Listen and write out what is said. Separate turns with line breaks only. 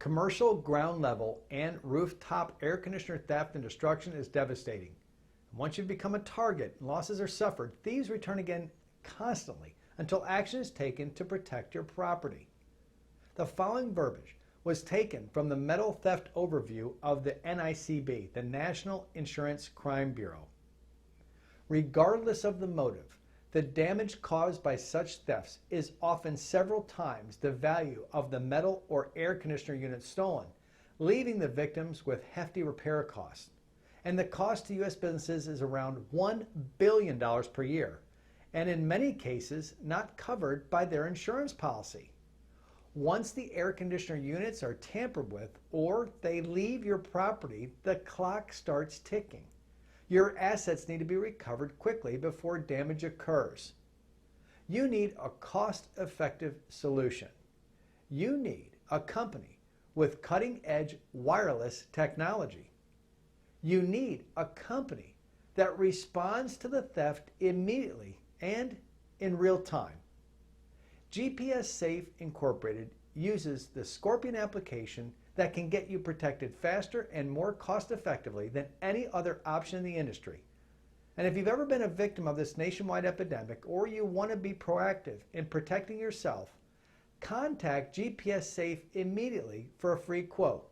Commercial ground level and rooftop air conditioner theft and destruction is devastating. Once you've become a target and losses are suffered, thieves return again constantly until action is taken to protect your property. The following verbiage was taken from the metal theft overview of the NICB, the National Insurance Crime Bureau. Regardless of the motive, the damage caused by such thefts is often several times the value of the metal or air conditioner unit stolen, leaving the victims with hefty repair costs. And the cost to U.S. businesses is around $1 billion per year, and in many cases not covered by their insurance policy. Once the air conditioner units are tampered with or they leave your property, the clock starts ticking. Your assets need to be recovered quickly before damage occurs. You need a cost-effective solution. You need a company with cutting-edge wireless technology. You need a company that responds to the theft immediately and in real time. GPS Safe Incorporated uses the Scorpion application that can get you protected faster and more cost effectively than any other option in the industry. And if you've ever been a victim of this nationwide epidemic or you want to be proactive in protecting yourself, contact GPS Safe immediately for a free quote.